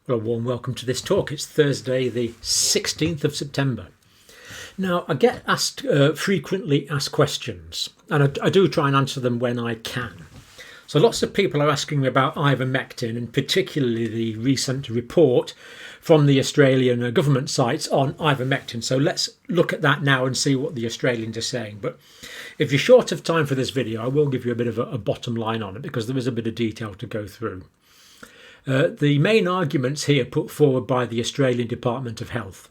Well, a warm welcome to this talk. It's Thursday, the 16th of September. Now, I get asked frequently asked questions, and I do try and answer them when I can. So lots of people are asking me about ivermectin, and particularly the recent report from the Australian government sites on ivermectin. So let's look at that now and see what the Australians are saying. But if you're short of time for this video, I will give you a bit of a bottom line on it because there is a bit of detail to go through. The main arguments here put forward by the Australian Department of Health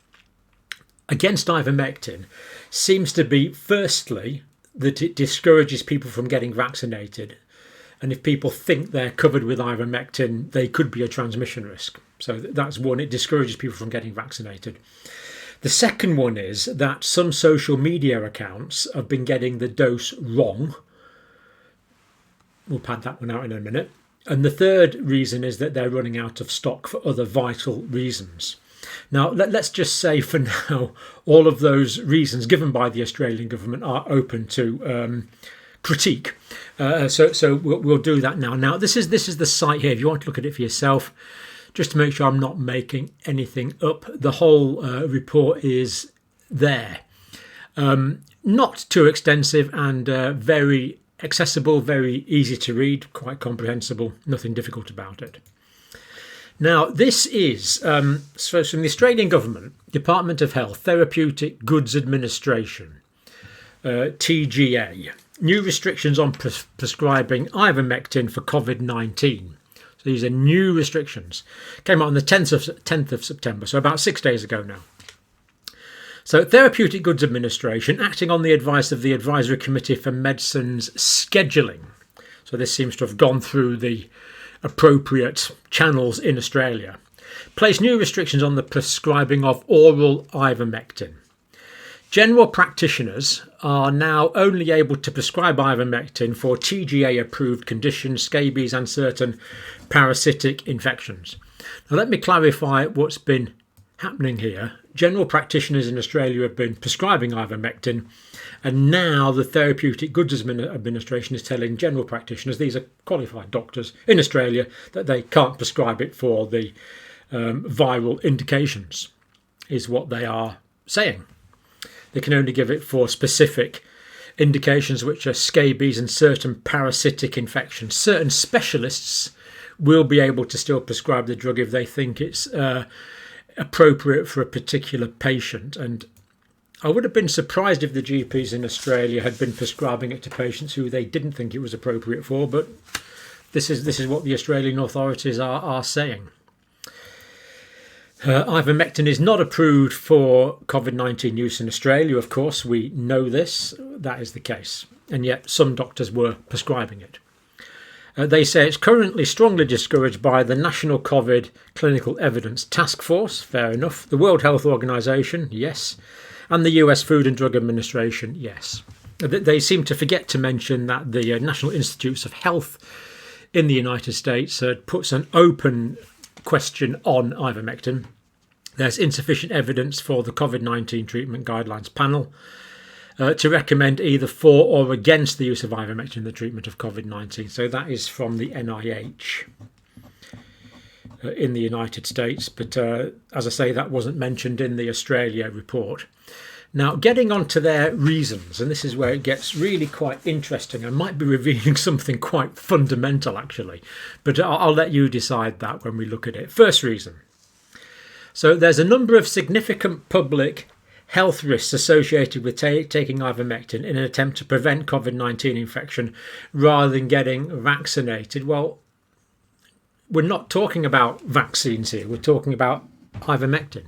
against ivermectin seems to be, firstly, that it discourages people from getting vaccinated. And if people think they're covered with ivermectin, they could be a transmission risk. So that's one, it discourages people from getting vaccinated. The second one is that some social media accounts have been getting the dose wrong. We'll pad that one out in a minute. And the third reason is that they're running out of stock for other vital reasons. Now, let's just say for now, all of those reasons given by the Australian government are open to critique. So we'll do that now. Now, this is the site here. If you want to look at it for yourself, just to make sure I'm not making anything up, the whole report is there. Not too extensive and very accessible, very easy to read, quite comprehensible, nothing difficult about it. Now, this is from the Australian Government, Department of Health, Therapeutic Goods Administration, TGA. New restrictions on prescribing ivermectin for COVID-19. So these are new restrictions. Came out on the 10th of September, so about 6 days ago now. So Therapeutic Goods Administration, acting on the advice of the Advisory Committee for Medicines Scheduling. So this seems to have gone through the appropriate channels in Australia. Placed new restrictions on the prescribing of oral ivermectin. General practitioners are now only able to prescribe ivermectin for TGA-approved conditions, scabies and certain parasitic infections. Now let me clarify what's been happening here. General practitioners in Australia have been prescribing ivermectin, and now the Therapeutic Goods Administration is telling general practitioners, these are qualified doctors in Australia, that they can't prescribe it for the viral indications, is what they are saying. They can only give it for specific indications, which are scabies and certain parasitic infections. Certain specialists will be able to still prescribe the drug if they think it's appropriate for a particular patient. And I would have been surprised if the GPs in Australia had been prescribing it to patients who they didn't think it was appropriate for, but this is what the Australian authorities are saying. Ivermectin is not approved for COVID-19 use in Australia, of course, we know this, that is the case, and yet some doctors were prescribing it. They say it's currently strongly discouraged by the National COVID Clinical Evidence Taskforce, fair enough, the World Health Organization, yes, and the US Food and Drug Administration, yes. They seem to forget to mention that the National Institutes of Health in the United States puts an open question on ivermectin. There's insufficient evidence for the COVID-19 treatment guidelines panel to recommend either for or against the use of ivermectin in the treatment of COVID-19. So that is from the NIH in the United States. But as I say, that wasn't mentioned in the Australia report. Now, getting on to their reasons, and this is where it gets really quite interesting. I might be revealing something quite fundamental, actually, but I'll let you decide that when we look at it. First reason. So there's a number of significant public health risks associated with taking ivermectin in an attempt to prevent COVID-19 infection rather than getting vaccinated. Well, we're not talking about vaccines here. We're talking about ivermectin.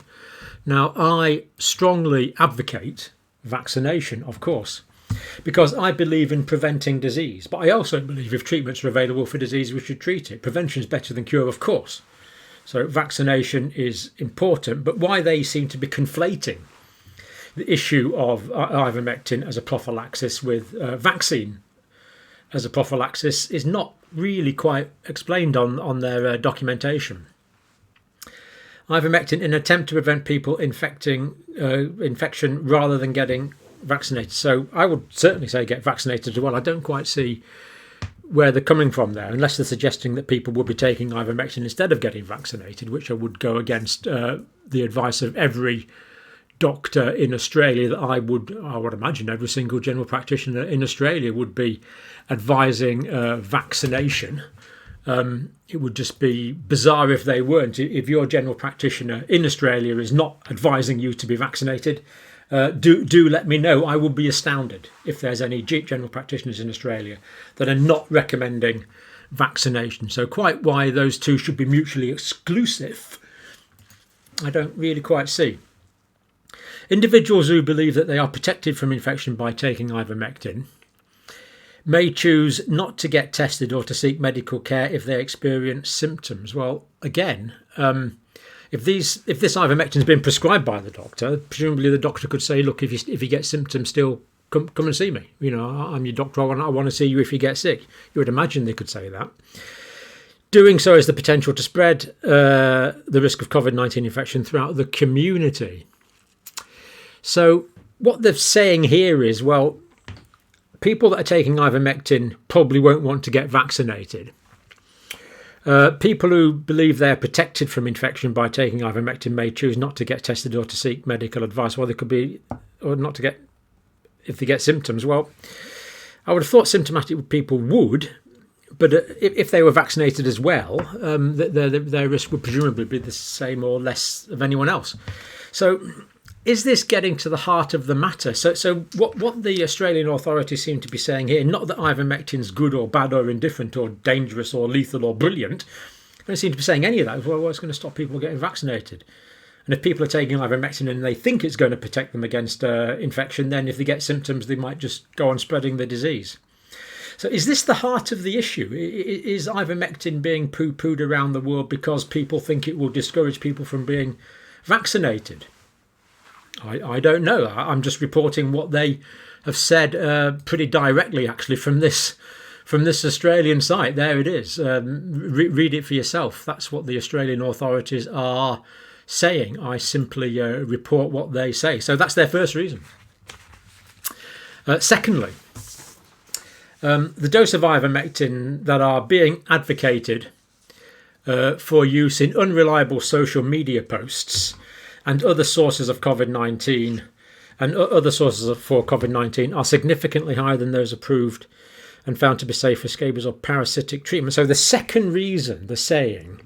Now, I strongly advocate vaccination, of course, because I believe in preventing disease. But I also believe if treatments are available for disease, we should treat it. Prevention is better than cure, of course. So vaccination is important. But why they seem to be conflating the issue of ivermectin as a prophylaxis with vaccine as a prophylaxis is not really quite explained on their documentation. Ivermectin in an attempt to prevent people infection rather than getting vaccinated. So I would certainly say get vaccinated as well. I don't quite see where they're coming from there, unless they're suggesting that people will be taking ivermectin instead of getting vaccinated, which I would go against the advice of every doctor in Australia. That I would imagine every single general practitioner in Australia would be advising vaccination. It would just be bizarre if they weren't. If your general practitioner in Australia is not advising you to be vaccinated, do let me know. I would be astounded if there's any general practitioners in Australia that are not recommending vaccination. So quite why those two should be mutually exclusive, I don't really quite see. Individuals who believe that they are protected from infection by taking ivermectin may choose not to get tested or to seek medical care if they experience symptoms. Well, again, if this ivermectin has been prescribed by the doctor, presumably the doctor could say, look, if you get symptoms still, come and see me. You know, I'm your doctor. I want to see you if you get sick. You would imagine they could say that. Doing so has the potential to spread the risk of COVID-19 infection throughout the community. So what they're saying here is, well, people that are taking ivermectin probably won't want to get vaccinated. People who believe they're protected from infection by taking ivermectin may choose not to get tested or to seek medical advice. Well, they could be, or not to get, if they get symptoms. Well, I would have thought symptomatic people would, but if they were vaccinated as well, their risk would presumably be the same or less of anyone else. So is this getting to the heart of the matter? So what the Australian authorities seem to be saying here, not that ivermectin's good or bad or indifferent or dangerous or lethal or brilliant, they don't seem to be saying any of that. Well, what's going to stop people getting vaccinated? And if people are taking ivermectin and they think it's going to protect them against infection, then if they get symptoms, they might just go on spreading the disease. So is this the heart of the issue? Is ivermectin being poo-pooed around the world because people think it will discourage people from being vaccinated? I don't know. I'm just reporting what they have said pretty directly, actually, from this Australian site. There it is. Read it for yourself. That's what the Australian authorities are saying. I simply report what they say. So that's their first reason. Secondly, the dose of ivermectin that are being advocated for use in unreliable social media posts and other sources of COVID-19 and other sources for COVID-19 are significantly higher than those approved and found to be safe for scabies or parasitic treatment. So the second reason they're saying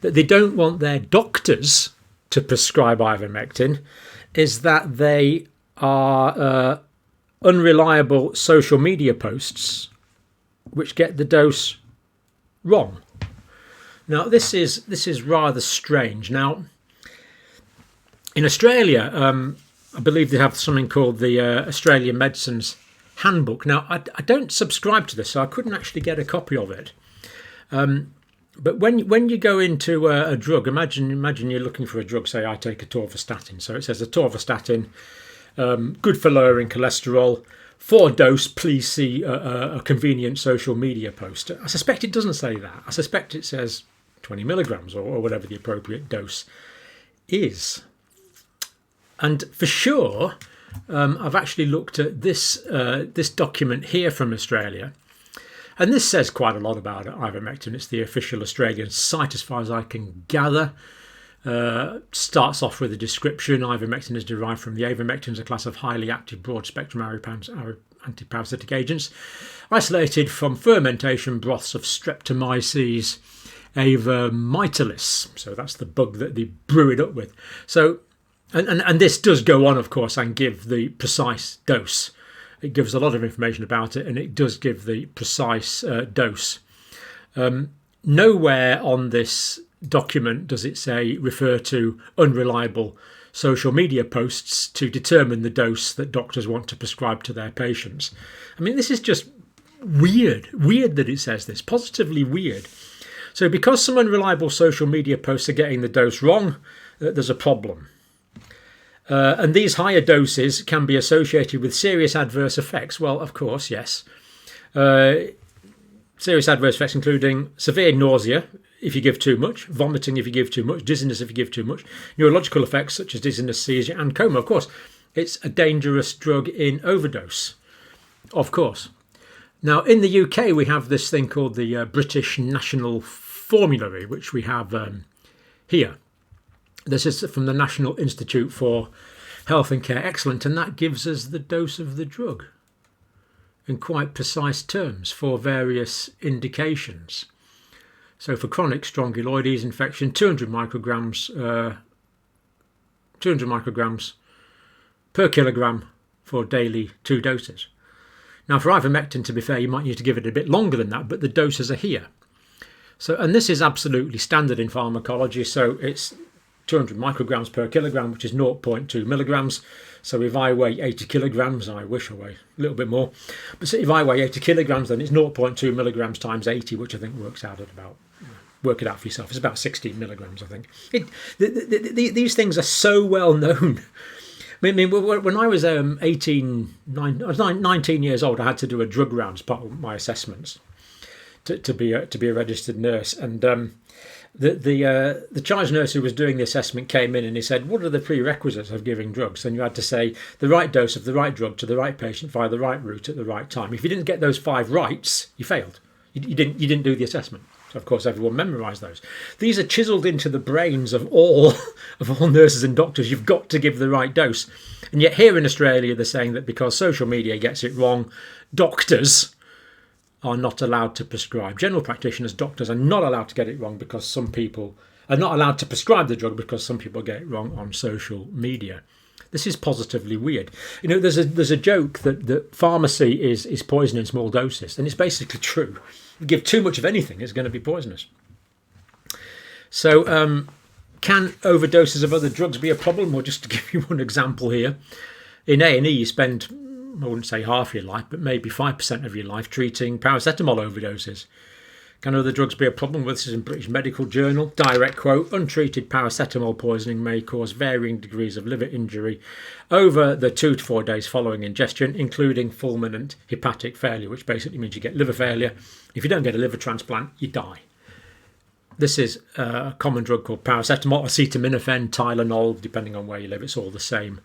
that they don't want their doctors to prescribe ivermectin is that they are unreliable social media posts which get the dose wrong. Now this is rather strange. Now, in Australia, I believe they have something called the Australian Medicines Handbook. Now, I don't subscribe to this, so I couldn't actually get a copy of it. But when you go into a drug, imagine you're looking for a drug. Say I take a torvastatin. So it says a torvastatin, good for lowering cholesterol. For dose, please see a convenient social media post. I suspect it doesn't say that. I suspect it says 20 milligrams or whatever the appropriate dose is. And for sure, I've actually looked at this document here from Australia, and this says quite a lot about ivermectin. It's the official Australian site, as far as I can gather. Starts off with a description. Ivermectin is derived from the avermectins, a class of highly active broad-spectrum antiparasitic agents, isolated from fermentation broths of Streptomyces avermitilis. So that's the bug that they brew it up with. So. And this does go on, of course, and give the precise dose. It gives a lot of information about it, and it does give the precise dose. Nowhere on this document does it say refer to unreliable social media posts to determine the dose that doctors want to prescribe to their patients. I mean, this is just weird that it says this, positively weird. So because some unreliable social media posts are getting the dose wrong, there's a problem. And these higher doses can be associated with serious adverse effects. Well, of course, yes. Serious adverse effects including severe nausea if you give too much, vomiting if you give too much, dizziness if you give too much, neurological effects such as dizziness, seizure and coma. Of course, it's a dangerous drug in overdose. Of course. Now, in the UK, we have this thing called the British National Formulary, which we have here. This is from the National Institute for Health and Care Excellence, and that gives us the dose of the drug in quite precise terms for various indications. So for chronic strongyloides infection, 200 micrograms per kilogram for daily 2 doses. Now for ivermectin, to be fair, you might need to give it a bit longer than that, but the doses are here. So, and this is absolutely standard in pharmacology, so it's 200 micrograms per kilogram, which is 0.2 milligrams. So if I weigh 80 kilograms, I wish I weigh a little bit more, but if I weigh 80 kilograms, then it's 0.2 milligrams times 80, which I think works out at about, work it out for yourself, it's about 16 milligrams, I think. These things are so well known. I mean, when I was I was 19 years old, I had to do a drug round as part of my assessments to be a registered nurse, and the charge nurse who was doing the assessment came in and he said, "What are the prerequisites of giving drugs?" And you had to say the right dose of the right drug to the right patient via the right route at the right time. If you didn't get those 5 rights, you failed. You didn't do the assessment. So of course everyone memorised those. These are chiselled into the brains of all nurses and doctors. You've got to give the right dose. And yet here in Australia they're saying that because social media gets it wrong, doctors are not allowed to prescribe. General practitioners, doctors are not allowed to get it wrong because some people are not allowed to prescribe the drug because some people get it wrong on social media. This is positively weird. You know, there's a joke that pharmacy is poison in small doses, and it's basically true. You give too much of anything, it's going to be poisonous. So can overdoses of other drugs be a problem? Or just to give you one example here, in A&E you spend, I wouldn't say half your life, but maybe 5% of your life treating paracetamol overdoses. Can other drugs be a problem? Well, this is in British Medical Journal. Direct quote, untreated paracetamol poisoning may cause varying degrees of liver injury over the 2 to 4 days following ingestion, including fulminant hepatic failure, which basically means you get liver failure. If you don't get a liver transplant, you die. This is a common drug called paracetamol, acetaminophen, Tylenol, depending on where you live, it's all the same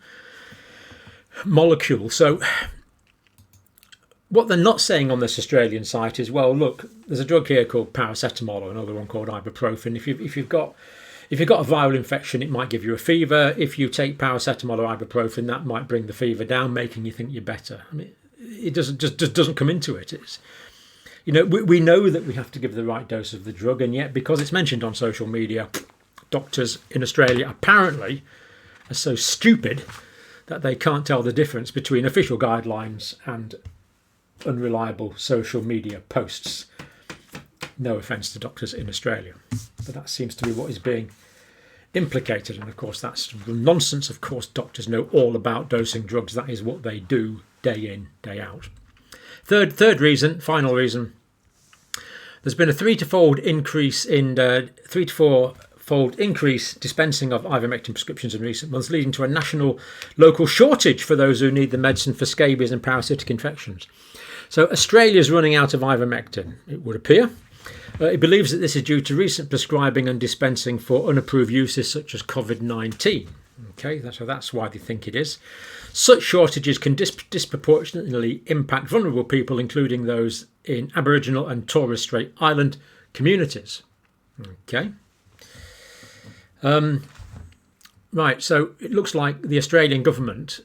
molecule. So what they're not saying on this Australian site is, well, look, there's a drug here called paracetamol or another one called ibuprofen. If you've got a viral infection, it might give you a fever. If you take paracetamol or ibuprofen, that might bring the fever down, making you think you're better. I mean, it just doesn't come into it. It's, you know, we know that we have to give the right dose of the drug, and yet because it's mentioned on social media, doctors in Australia apparently are so stupid that they can't tell the difference between official guidelines and unreliable social media posts. No offence to doctors in Australia, but that seems to be what is being implicated, and of course that's nonsense. Of course doctors know all about dosing drugs. That is what they do day in, day out. Third reason, final reason, there's been a 3 to 4-fold increase dispensing of ivermectin prescriptions in recent months, leading to a national local shortage for those who need the medicine for scabies and parasitic infections. So Australia's running out of ivermectin, it would appear. It believes that this is due to recent prescribing and dispensing for unapproved uses such as COVID-19. Okay, that's why they think it is. Such shortages can disproportionately impact vulnerable people, including those in Aboriginal and Torres Strait Island communities. Okay. Right, so it looks like the Australian government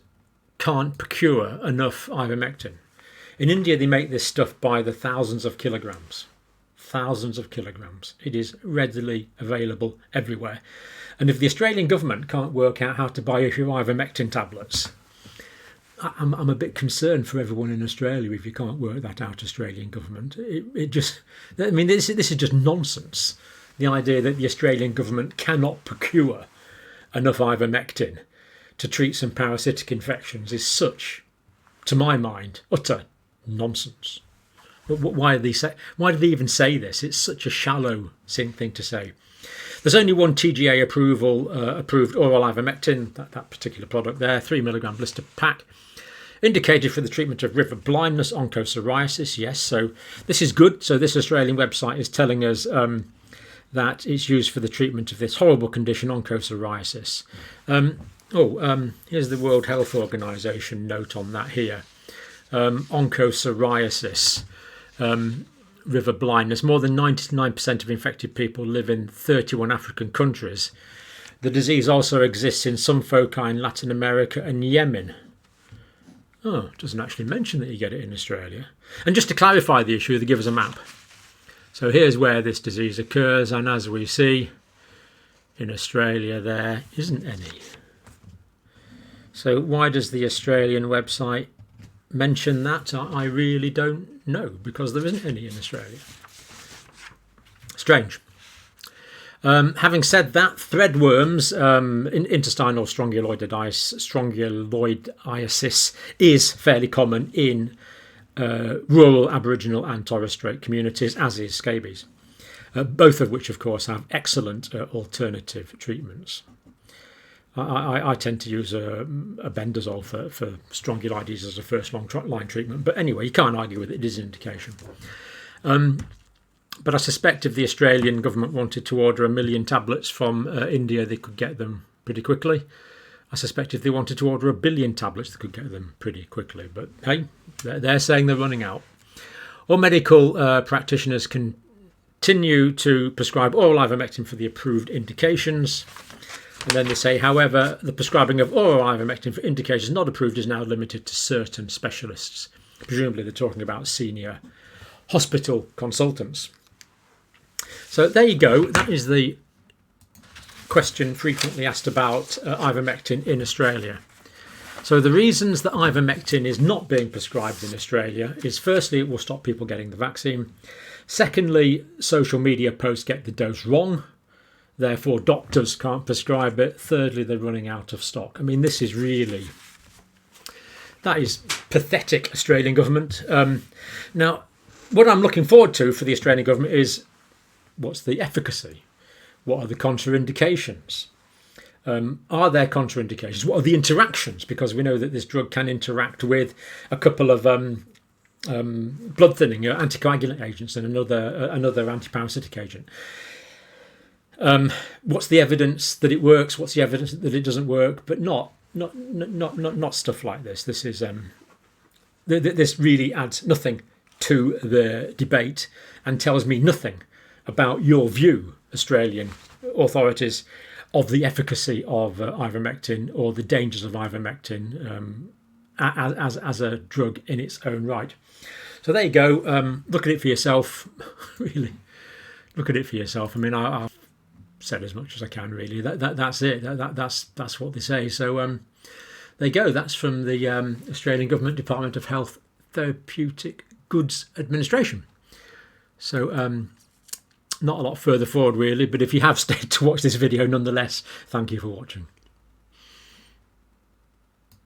can't procure enough ivermectin. In India, they make this stuff by the thousands of kilograms. Thousands of kilograms. It is readily available everywhere. And if the Australian government can't work out how to buy a few ivermectin tablets, I'm a bit concerned for everyone in Australia if you can't work that out, Australian government. This is just nonsense. The idea that the Australian government cannot procure enough ivermectin to treat some parasitic infections is such, to my mind, utter nonsense. But why do they even say this? It's such a shallow thing to say. There's only one TGA-approved oral ivermectin, that particular product there, 3 milligram blister pack, indicated for the treatment of river blindness, onchocerciasis. Yes, so this is good. So this Australian website is telling us that it's used for the treatment of this horrible condition, onchocerciasis. Here's the World Health Organization note on that here. Onchocerciasis. river blindness. More than 99% of infected people live in 31 African countries. The disease also exists in some foci in Latin America and Yemen. Oh, it doesn't actually mention that you get it in Australia. And just to clarify the issue, they give us a map. So here's where this disease occurs, and as we see, in Australia there isn't any. So why does the Australian website mention that? I really don't know, because there isn't any in Australia. Strange. Having said that, threadworms, intestinal strongyloidiasis, is fairly common in rural Aboriginal and Torres Strait communities, as is scabies, both of which, of course, have excellent alternative treatments. I tend to use a bendazole for strongyloides as a first-line treatment, but anyway, you can't argue with it. It is an indication. But I suspect if the Australian government wanted to order 1 million tablets from India, they could get them pretty quickly. I suspect if they wanted to order 1 billion tablets, they could get them pretty quickly. But hey, they're saying they're running out. All medical practitioners continue to prescribe oral ivermectin for the approved indications. And then they say, however, the prescribing of oral ivermectin for indications not approved is now limited to certain specialists. Presumably they're talking about senior hospital consultants. So there you go. That is the question frequently asked about ivermectin in Australia. So the reasons that ivermectin is not being prescribed in Australia is, firstly, it will stop people getting the vaccine. Secondly, social media posts get the dose wrong. Therefore, doctors can't prescribe it. Thirdly, they're running out of stock. I mean, this is really... that is pathetic, Australian government. Now, what I'm looking forward to for the Australian government is, what's the efficacy? What are the contraindications? Are there contraindications? What are the interactions? Because we know that this drug can interact with a couple of blood thinning, anticoagulant agents, and another antiparasitic agent. What's the evidence that it works? What's the evidence that it doesn't work? But not stuff like this. This is this really adds nothing to the debate and tells me nothing about your view, Australian authorities, of the efficacy of ivermectin or the dangers of ivermectin as a drug in its own right. So there you go. Look at it for yourself. Really, look at it for yourself. I mean, I've said as much as I can. Really, that's it. That's what they say. So there you go. That's from the Australian Government Department of Health Therapeutic Goods Administration. So not a lot further forward really, but if you have stayed to watch this video nonetheless, thank you for watching.